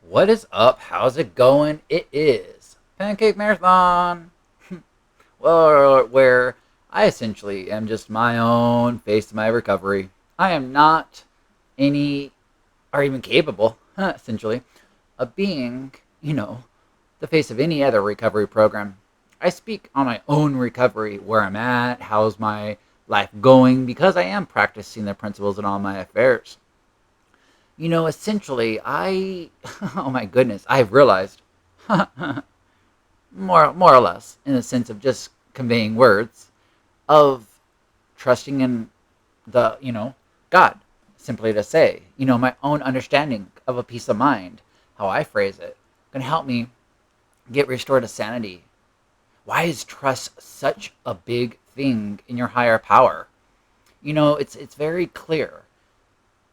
What is up? How's it going? It is Pancake Marathon. Well, where I essentially am just my own face to my recovery. I am not any, or even capable, essentially, of being, the face of any other recovery program. I speak on my own recovery, where I'm at, how's my life going, because I am practicing the principles in all my affairs. Essentially, oh my goodness, I've realized, more or less, in the sense of just conveying words, of trusting in God, simply to say, my own understanding of a peace of mind, how I phrase it, can help me get restored to sanity. Why is trust such a big thing in your higher power? It's very clear.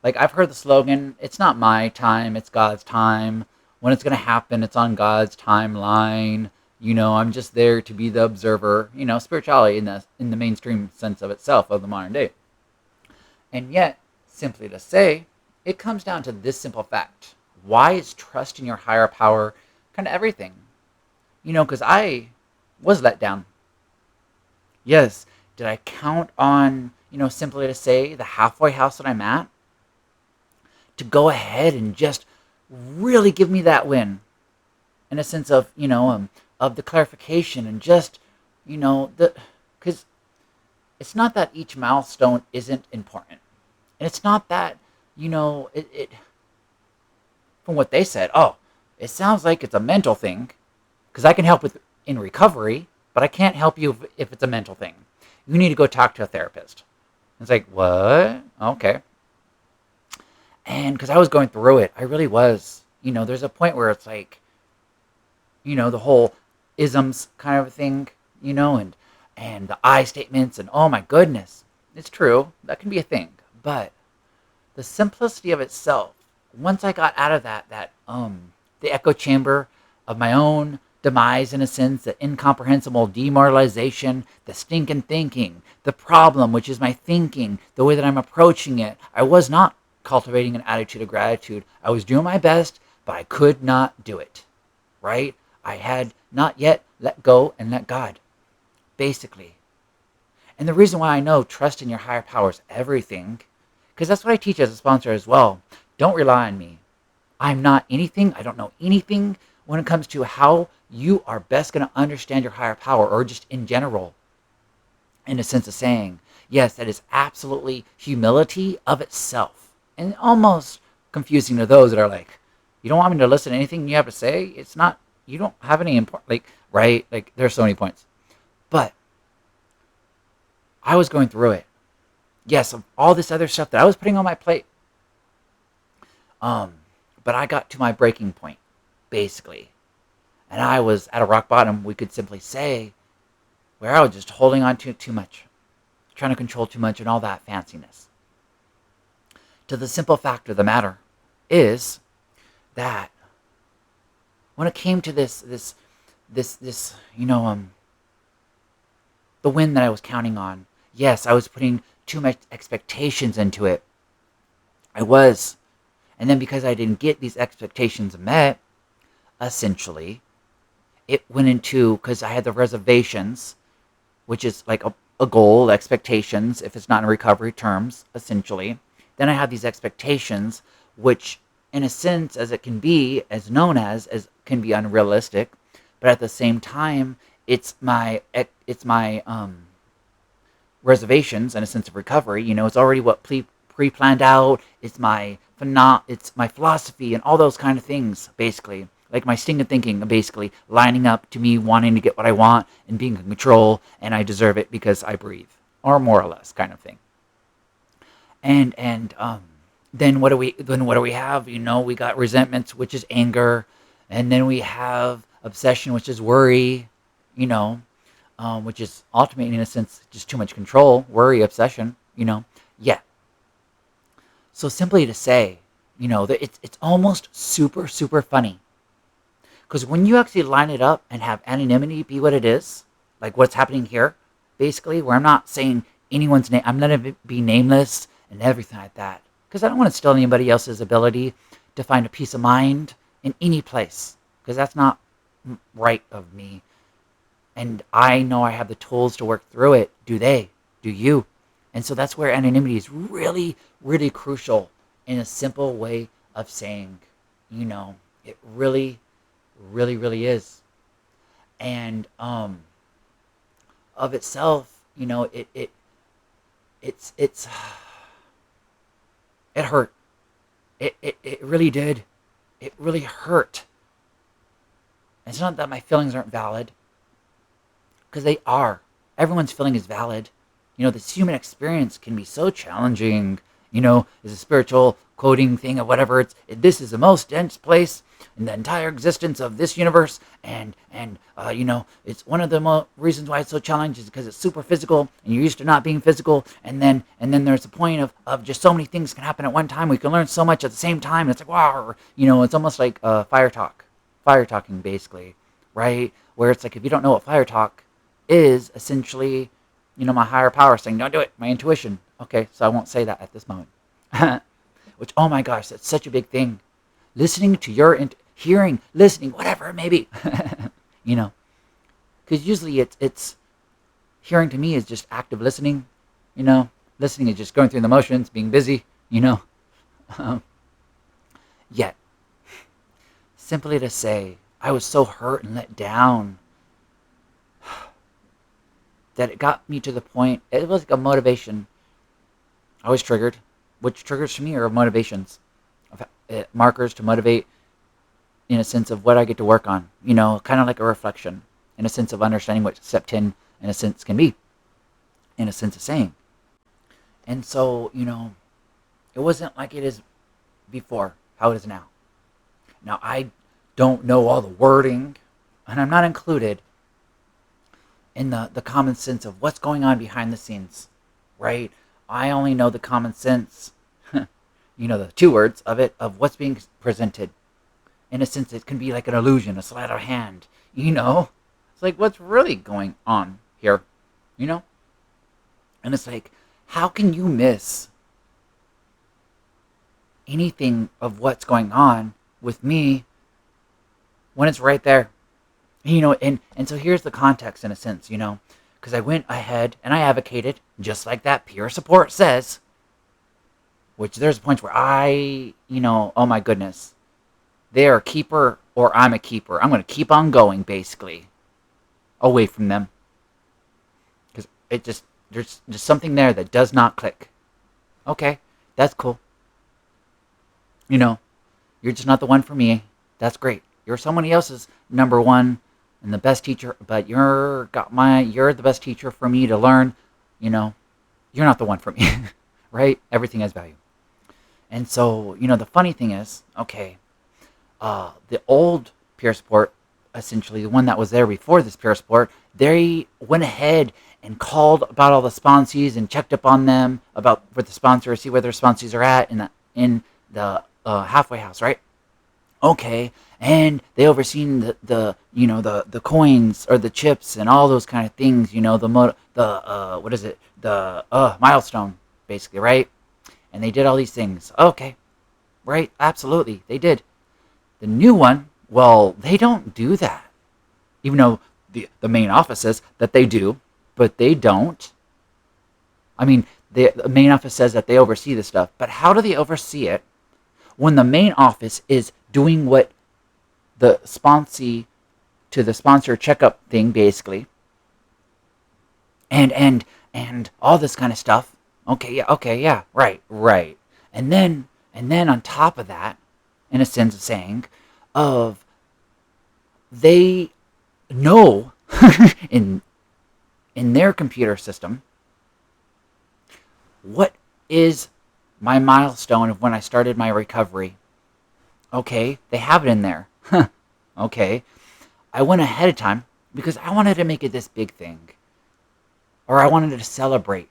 Like, I've heard the slogan, it's not my time, it's God's time. When it's going to happen, it's on God's timeline. I'm just there to be the observer. Spirituality in the mainstream sense of itself of the modern day. And yet, simply to say, it comes down to this simple fact. Why is trust in your higher power kind of everything? Because I was let down. Yes, did I count on, simply to say, the halfway house that I'm at to go ahead and just really give me that win, in a sense of of the clarification, and just the because it's not that each milestone isn't important, and it's not that it from what they said. Oh, it sounds like it's a mental thing, because I can help with in recovery, but I can't help you if it's a mental thing. You need to go talk to a therapist. It's like, what? Okay. And because I was going through it, I really was. There's a point where it's like, the whole isms kind of thing, and the I statements, and oh my goodness, it's true, that can be a thing. But the simplicity of itself, once I got out of the echo chamber of my own demise, in a sense, the incomprehensible demoralization, the stinking thinking, the problem, which is my thinking, the way that I'm approaching it, I was not cultivating an attitude of gratitude. I was doing my best, but I could not do it. Right? I had not yet let go and let God, basically. And the reason why I know trust in your higher power is everything, because that's what I teach as a sponsor as well. Don't rely on me. I'm not anything. I don't know anything when it comes to how you are best going to understand your higher power, or just in general, in a sense of saying, yes, that is absolutely humility of itself. And almost confusing to those that are like, you don't want me to listen to anything you have to say? It's not, you don't have any important, like, right? Like, there's so many points. But I was going through it. Yes, of all this other stuff that I was putting on my plate. But I got to my breaking point, basically. And I was at a rock bottom, we could simply say, where I was just holding on to too much, trying to control too much, and all that fanciness. To the simple fact of the matter is that when it came to this, the win that I was counting on, yes, I was putting too much expectations into it. I was. And then because I didn't get these expectations met, essentially, it went into, because I had the reservations, which is like a goal, expectations, if it's not in recovery terms, essentially. Then I have these expectations, which, in a sense, as it can be, as known as can be unrealistic, but at the same time, it's my reservations in a sense of recovery. It's already what pre-planned out. It's my philosophy and all those kind of things, basically. Like my stinking thinking, basically lining up to me wanting to get what I want and being in control, and I deserve it because I breathe, or more or less, kind of thing. And then what do we have? We got resentments, which is anger, and then we have obsession, which is worry. You know, which is ultimately, in a sense, just too much control, worry, obsession. Yeah. So simply to say, that it's almost super super funny, because when you actually line it up and have anonymity be what it is, like what's happening here, basically, where I'm not saying anyone's name, I'm going to be nameless and everything like that, because I don't want to steal anybody else's ability to find a peace of mind, in any place, because that's not right of me. And I know I have the tools to work through it. Do they? Do you? And so that's where anonymity is really, really crucial, in a simple way of saying, it really, really, really is. And of itself, it's it hurt. It really did. It really hurt. It's not that my feelings aren't valid, because they are. Everyone's feeling is valid. This human experience can be so challenging. Is a spiritual quoting thing of whatever. This is the most dense place in the entire existence of this universe, and it's one of the reasons why it's so challenging is because it's super physical, and you're used to not being physical, and then there's a point of just so many things can happen at one time. We can learn so much at the same time. And it's like, wow, it's almost like fire talking, basically, right? Where it's like, if you don't know what fire talk is, essentially, my higher power saying, don't do it. My intuition. Okay, so I won't say that at this moment. Which, oh my gosh, that's such a big thing. Listening to your hearing, listening, whatever it may be. Because usually it's hearing to me is just active listening. Listening is just going through the motions, being busy. Yet, simply to say, I was so hurt and let down that it got me to the point, it was like a motivation. I was triggered, which triggers for me are motivations, markers to motivate, in a sense of what I get to work on, kind of like a reflection, in a sense of understanding what step 10, in a sense, can be, in a sense of saying. And so, it wasn't like it is before, how it is now. Now, I don't know all the wording, and I'm not included in the common sense of what's going on behind the scenes, right? I only know the common sense, the two words of it, of what's being presented. In a sense, it can be like an illusion, a sleight of hand, It's like, what's really going on here, And it's like, how can you miss anything of what's going on with me when it's right there? And so here's the context, in a sense, because I went ahead and I advocated, just like that peer support says, which there's points where oh my goodness, they're a keeper or I'm a keeper. I'm going to keep on going, basically, away from them. Because there's just something there that does not click. Okay, that's cool. You're just not the one for me. That's great. You're somebody else's number one and the best teacher, but you're the best teacher for me to learn. You're not the one for me, right? Everything has value. And so, the funny thing is, okay, the old peer support, essentially the one that was there before this peer support, they went ahead and called about all the sponsees and checked up on them about with the sponsor, see where their sponsees are at in the halfway house, right? Okay, and they overseen the coins or the chips and all those kind of things, the milestone, basically, right? And they did all these things. Okay, right? Absolutely, they did. The new one, well, they don't do that, even though the main office says that they do, but they don't. I mean, the main office says that they oversee this stuff, but how do they oversee it when the main office is doing what the sponsee to the sponsor checkup thing, basically, and all this kind of stuff? Okay, yeah, right. And then on top of that, in a sense of saying, they know in their computer system what is my milestone of when I started my recovery. Okay, they have it in there. Okay, I went ahead of time because I wanted to make it this big thing, or I wanted to celebrate,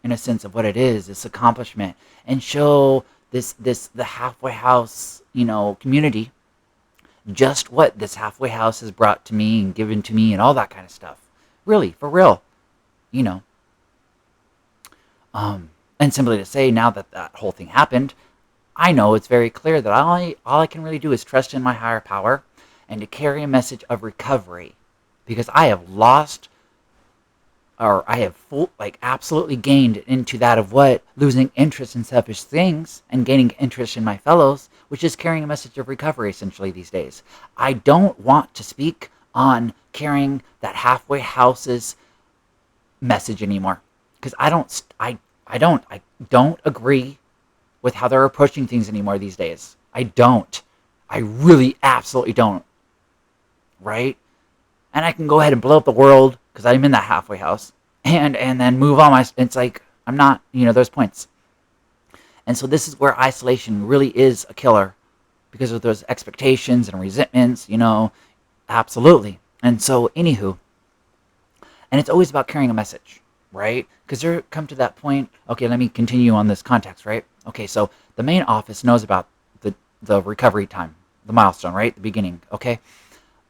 in a sense of what it is, this accomplishment, and show the halfway house, community, just what this halfway house has brought to me and given to me and all that kind of stuff. Really, for real, And simply to say, now that that whole thing happened, I know it's very clear that all I can really do is trust in my higher power and to carry a message of recovery, because I have lost, or I have absolutely gained into that of what losing interest in selfish things and gaining interest in my fellows, which is carrying a message of recovery essentially these days. I don't want to speak on carrying that halfway houses message anymore, because I don't agree with how they're approaching things anymore these days. I don't. I really absolutely don't. Right? And I can go ahead and blow up the world because I'm in that halfway house, and then move on. It's like I'm not. There's points, and so this is where isolation really is a killer, because of those expectations and resentments. Absolutely. And so, anywho, and it's always about carrying a message, right? Because there come to that point. Okay, let me continue on this context, right? Okay, so the main office knows about the recovery time, the milestone, right? The beginning, okay?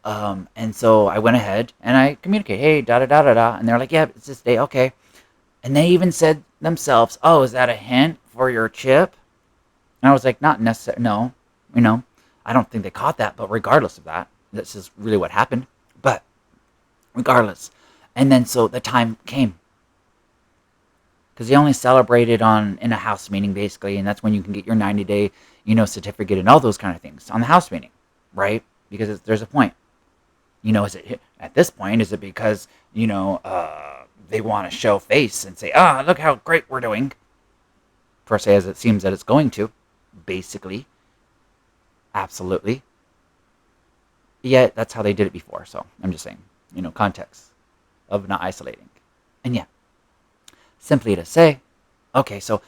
And so I went ahead and I communicated, hey, da da da da da, and they're like, yeah, it's this day, okay. And they even said themselves, oh, is that a hint for your chip? And I was like, not necessarily, no, I don't think they caught that, but regardless of that, this is really what happened. But regardless, and then so the time came, because they only celebrated in a house meeting basically, and that's when you can get your 90-day, certificate and all those kind of things on the house meeting, right? Because there's a point. Is it at this point? Is it because they want to show face and say, "Ah, look how great we're doing," per se, as it seems that it's going to, basically, absolutely. Yet that's how they did it before. So I'm just saying, context of not isolating, and yeah, simply to say, okay, so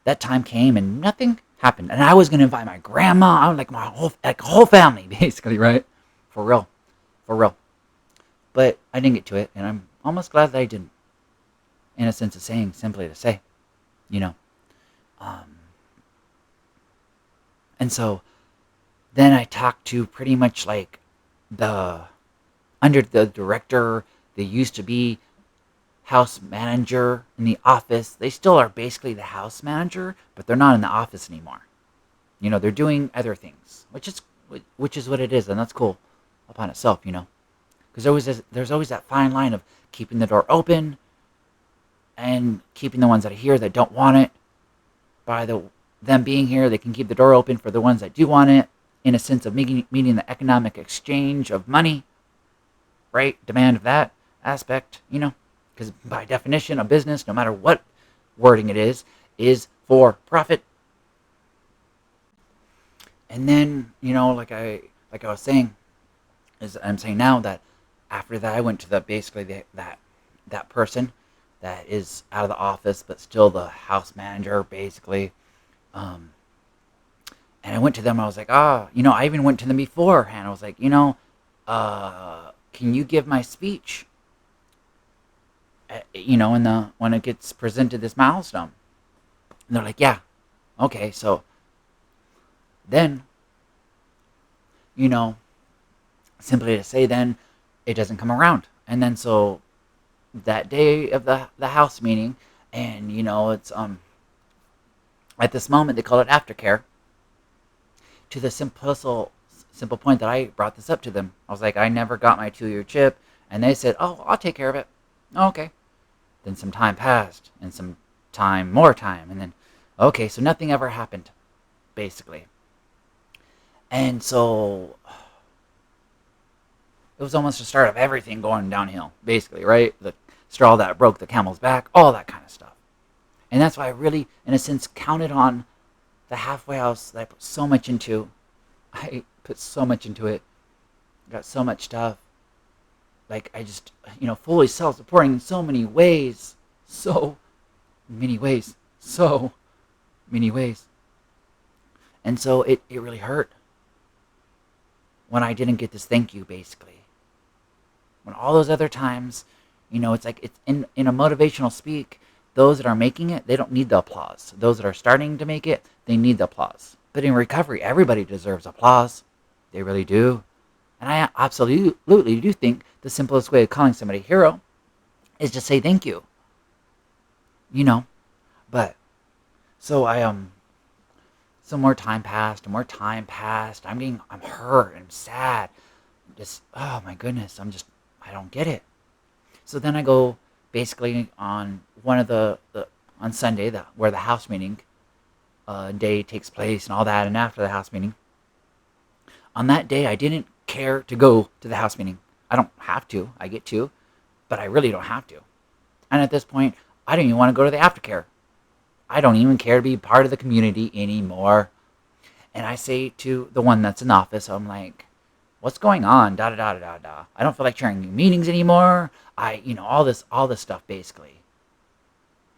that time came and nothing happened, and I was gonna invite my grandma, I was like my whole family, basically, right? For real. For real. But I didn't get to it, and I'm almost glad that I didn't. In a sense of saying, simply to say, you know. Um, and so then I talked to pretty much like the, under the director, they used to be house manager in the office. They still are basically the house manager, but they're not in the office anymore. They're doing other things, which is what it is, and that's cool upon itself, because there's always that fine line of keeping the door open and keeping the ones that are here that don't want it. By them being here, they can keep the door open for the ones that do want it, in a sense of meeting the economic exchange of money, right? Demand of that aspect, because by definition, a business, no matter what wording it is for profit. And then, like I was saying, is I'm saying now that after that, I went to that person that is out of the office, but still the house manager, basically. Um, and I went to them. I was like, I even went to them beforehand. I was like, can you give my speech? When it gets presented this milestone, and they're like, yeah, okay. So then, simply to say, then it doesn't come around, and then so that day of the house meeting, and it's at this moment they call it aftercare, to the simple point that I brought this up to them. I was like, I never got my 2-year chip, and they said, oh, I'll take care of it. Oh, okay. Then some time passed, and more time, and then okay, so nothing ever happened, basically. And so it was almost the start of everything going downhill, basically, right? The straw that broke the camel's back, all that kind of stuff. And that's why I really, in a sense, counted on the halfway house that I put so much into. I put so much into it. Got so much stuff. Like, I just, fully self-supporting in so many ways. So many ways. So many ways. And so it really hurt when I didn't get this thank you, basically. When all those other times, it's like, it's in a motivational speak, those that are making it, they don't need the applause. Those that are starting to make it, they need the applause. But in recovery, everybody deserves applause. They really do. And I absolutely do think the simplest way of calling somebody a hero is to say thank you. But, so I So more time passed, and more time passed. I'm hurt, I'm sad. Just, oh my goodness, I don't get it. So then I go basically on one of on Sunday, where the house meeting day takes place and all that, and after the house meeting, on that day, I didn't care to go to the house meeting. I don't have to. I get to, but I really don't have to. And at this point, I don't even want to go to the aftercare. I don't even care to be part of the community anymore. And I say to the one that's in the office, I'm like, what's going on? Da da da da da da. I don't feel like chairing meetings anymore. All this stuff basically.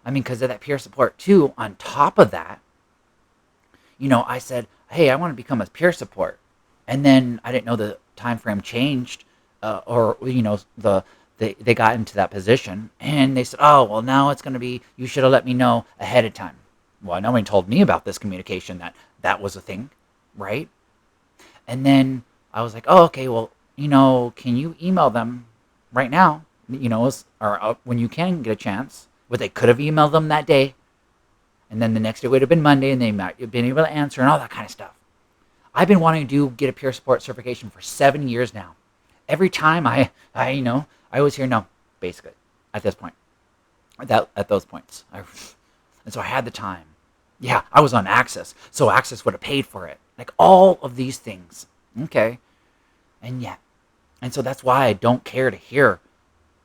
I mean, because of that peer support too. On top of that, I said, hey, I want to become a peer support, and then I didn't know the time frame changed, or they got into that position, and they said, oh, well, now it's going to be, you should have let me know ahead of time. Well, no one told me about this communication, that was a thing, right? And then I was like, oh, okay, well, can you email them right now, or when you can get a chance? Well, they could have emailed them that day, and then the next day would have been Monday, and they might have been able to answer and all that kind of stuff. I've been wanting to get a peer support certification for 7 years now. Every time I always hear no, basically, at this point, at those points. And so I had the time. Yeah, I was on Access, so Access would have paid for it. Like all of these things. Okay. And yeah. And so that's why I don't care to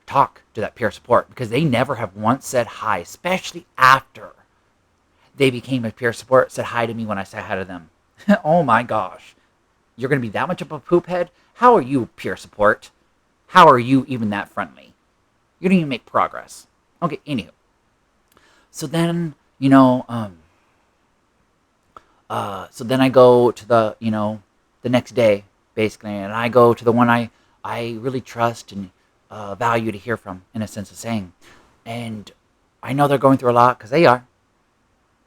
talk to that peer support, because they never have once said hi, especially after they became a peer support, said hi to me when I said hi to them. Oh my gosh. You're going to be that much of a poop head? How are you peer support? How are you even that friendly? You don't even make progress. Okay, anywho. So then, so then I go to the next day, basically, and I go to the one I really trust and value to hear from, in a sense of saying. And I know they're going through a lot, because they are.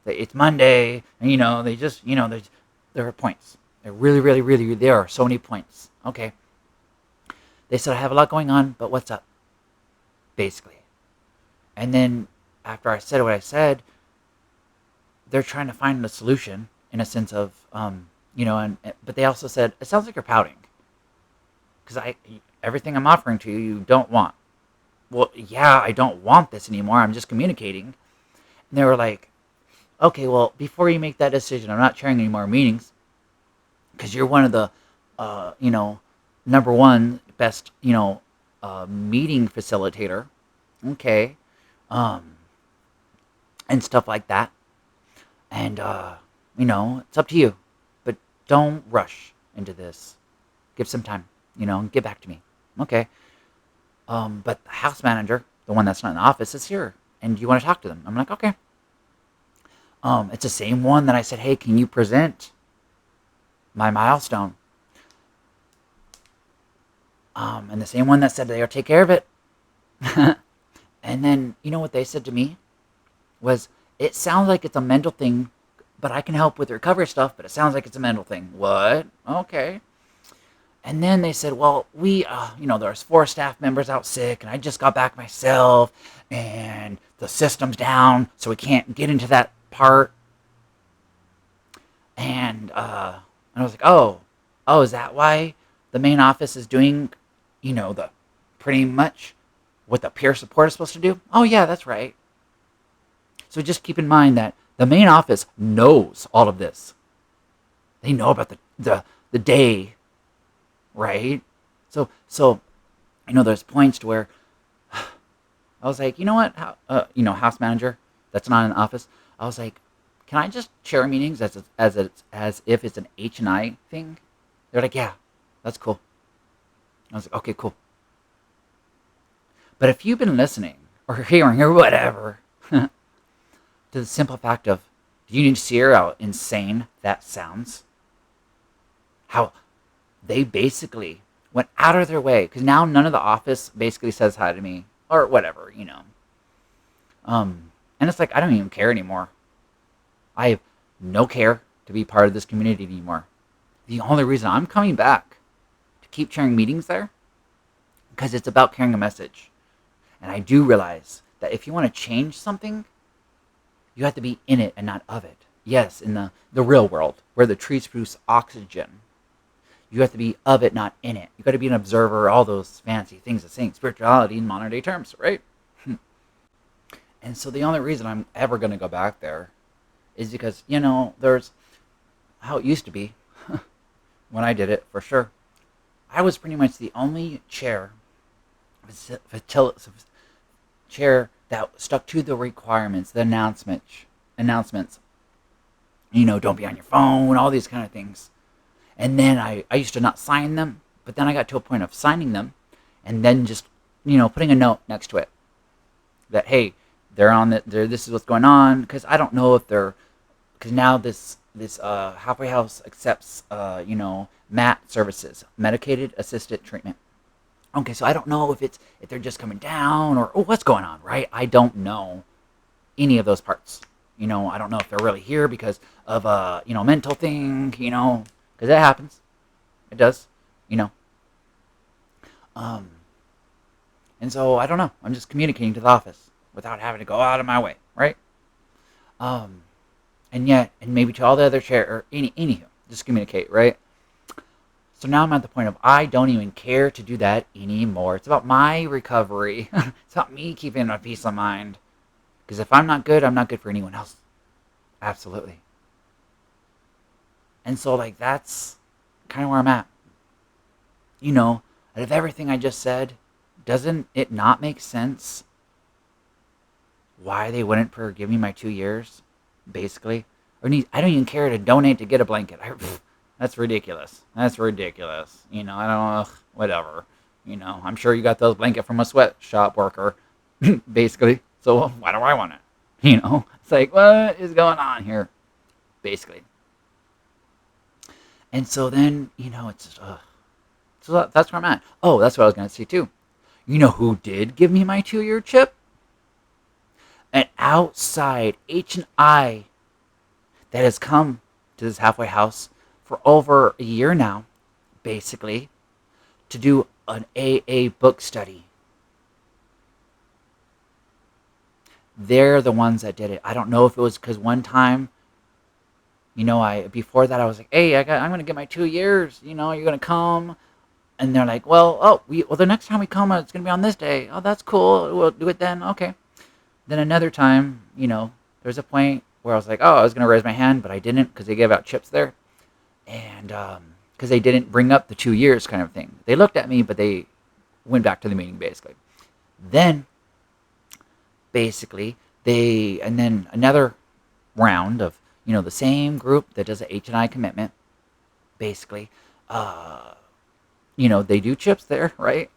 It's Monday, and they just, there are points. There really, really, really, there are so many points. Okay. They said, I have a lot going on, but what's up? Basically. And then after I said what I said, they're trying to find a solution, in a sense of, but they also said, it sounds like you're pouting. Because everything I'm offering to you, you don't want. Well, yeah, I don't want this anymore. I'm just communicating. And they were like, okay, well, before you make that decision, I'm not chairing any more meetings, because you're one of the, number one best, meeting facilitator. Okay. And stuff like that. And, it's up to you. But don't rush into this. Give some time, and get back to me. Okay. But the house manager, the one that's not in the office, is here. And you want to talk to them? I'm like, okay. It's the same one that I said, hey, can you present my milestone? And the same one that said they'll take care of it. And then, what they said to me was, it sounds like it's a mental thing, but I can help with recovery stuff, but it sounds like it's a mental thing. What? Okay. And then they said, well, there's 4 staff members out sick, and I just got back myself, and the system's down, so we can't get into that part. And I was like, oh, is that why the main office is doing, the pretty much what the peer support is supposed to do? Oh, yeah, that's right. So just keep in mind that the main office knows all of this. They know about the day, right? So there's points to where I was like, you know what, house manager that's not in the office. I was like, can I just chair meetings as if it's an H&I thing? They're like, yeah, that's cool. I was like, okay, cool. But if you've been listening or hearing or whatever to the simple fact of, do you need to see how insane that sounds? How they basically went out of their way, because now none of the office basically says hi to me or whatever, and it's like, I don't even care anymore. I have no care to be part of this community anymore. The only reason I'm coming back to keep chairing meetings there, because it's about carrying a message. And I do realize that if you want to change something, you have to be in it and not of it. Yes, in the real world, where the trees produce oxygen. You have to be of it, not in it. You got to be an observer, all those fancy things of saying spirituality in modern day terms, right? And so the only reason I'm ever going to go back there is because, there's how it used to be when I did it, for sure. I was pretty much the only chair that stuck to the requirements, the announcements. Don't be on your phone, all these kind of things. And then I used to not sign them, but then I got to a point of signing them, and then just putting a note next to it that, hey, they're on this is what's going on, because I don't know if they're, because now this halfway house accepts MAT services, medicated assisted treatment. Okay, so I don't know if they're just coming down, or what's going on, right? I don't know any of those parts. I don't know if they're really here because of a mental thing, because that happens. It does, you know. Um, and so I don't know. I'm just communicating to the office without having to go out of my way, right? Um, and maybe to all the other chair or anywho, just communicate, right? So now I'm at the point of I don't even care to do that anymore. It's about my recovery. It's about me keeping my peace of mind. Because if I'm not good, I'm not good for anyone else. Absolutely. And so like that's kind of where I'm at. Out of everything I just said, doesn't it not make sense why they wouldn't forgive me my 2 years, basically? I don't even care to donate to get a blanket. That's ridiculous. That's ridiculous. I don't know, whatever. I'm sure you got those blanket from a sweatshop worker, basically. So why do I want it? It's like, what is going on here, basically? And so then, it's just, so that's where I'm at. Oh, that's what I was going to say too. You know who did give me my 2-year chip? An outside H&I that has come to this halfway house for over a year now, basically, to do an AA book study. They're the ones that did it. I don't know if it was because one time, before that I was like, hey, I'm going to get my 2 years. You're going to come. And they're like, well, the next time we come, it's going to be on this day. Oh, that's cool. We'll do it then. Okay. Then another time, there's a point where I was like, oh, I was going to raise my hand, but I didn't because they gave out chips there. And because they didn't bring up the 2 years kind of thing. They looked at me, but they went back to the meeting, basically. Then, basically, and then another round of, the same group that does the H&I commitment, basically, they do chips there, right?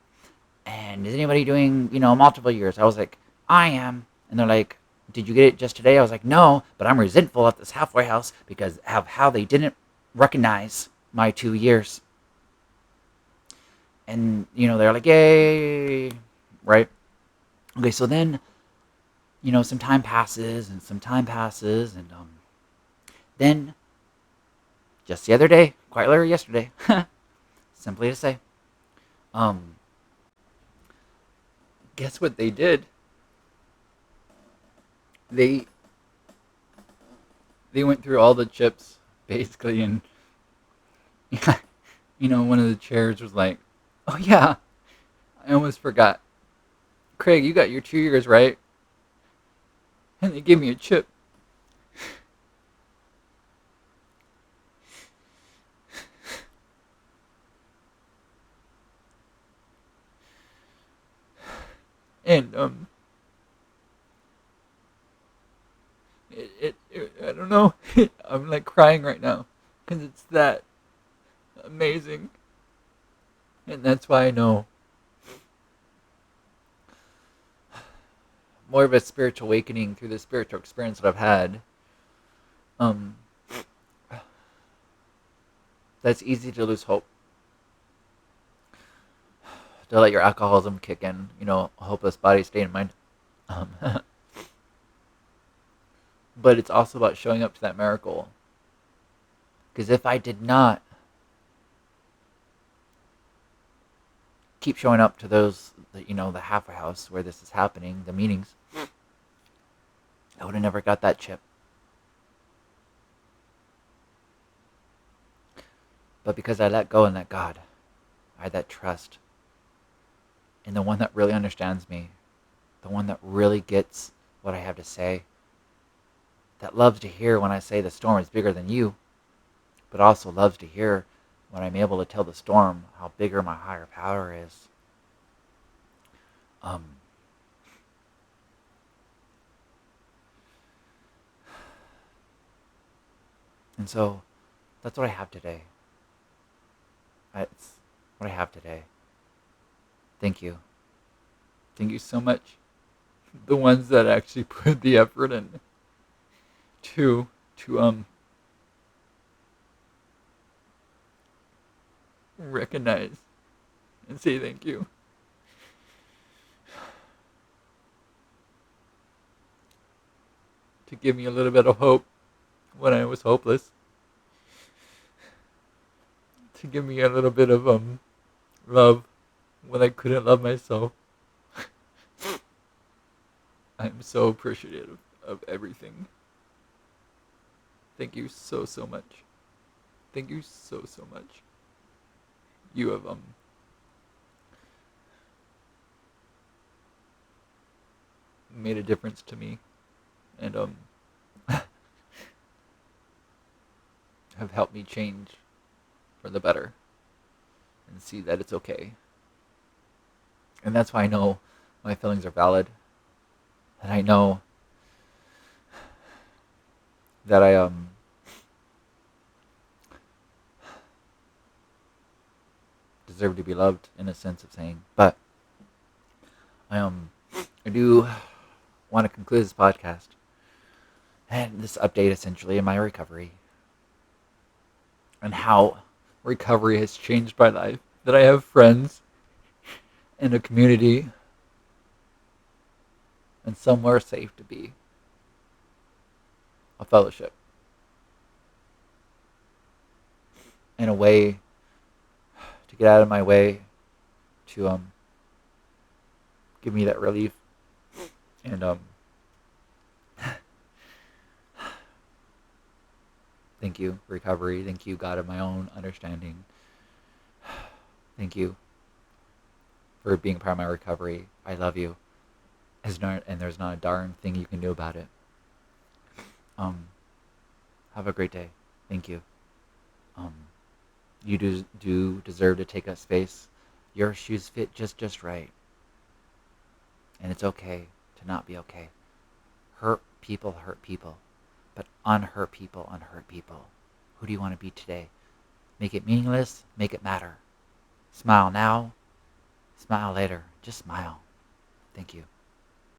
And is anybody doing, multiple years? I was like, I am. And they're like, did you get it just today? I was like, no, but I'm resentful at this halfway house because of how they didn't recognize my 2 years. And, they're like, yay, right? Okay, so then, some time passes, and then, just the other day, quite literally yesterday, simply to say, um, guess what they did? They went through all the chips, basically, and, one of the chairs was like, oh yeah, I almost forgot. Craig, you got your 2 years, right? And they gave me a chip. And I don't know. I'm like crying right now because it's that amazing, and that's why I know more of a spiritual awakening through the spiritual experience that I've had. Um, that's easy to lose hope, to let your alcoholism kick in. A hopeless body, state, and mind. Um, but it's also about showing up to that miracle. Because if I did not keep showing up to those, the halfway house where this is happening, the meetings, I would have never got that chip. But because I let go and let God, I had that trust in the one that really understands me, the one that really gets what I have to say, that loves to hear when I say the storm is bigger than you, but also loves to hear when I'm able to tell the storm how bigger my higher power is. Um, and so that's what I have today. That's what I have today. Thank you. Thank you so much. The ones that actually put the effort in to recognize and say thank you. To give me a little bit of hope when I was hopeless. To give me a little bit of love when I couldn't love myself. I'm so appreciative of everything. Thank you so much. Thank you so much. You have made a difference to me, and have helped me change for the better and see that it's okay. And that's why I know my feelings are valid, and I know that I deserve to be loved, in a sense of saying. But I I do want to conclude this podcast and this update essentially in my recovery and how recovery has changed my life. That I have friends and a community and somewhere safe to be, a fellowship, in a way to get out of my way to give me that relief and thank you recovery, thank you God of my own understanding, thank you for being part of my recovery. I love you. And there's not a darn thing you can do about it. Have a great day. Thank you. You do deserve to take up space. Your shoes fit just right. And it's okay to not be okay. Hurt people, but unhurt people, unhurt people. Who do you want to be today? Make it meaningless, make it matter. Smile now, smile later. Just smile. Thank you.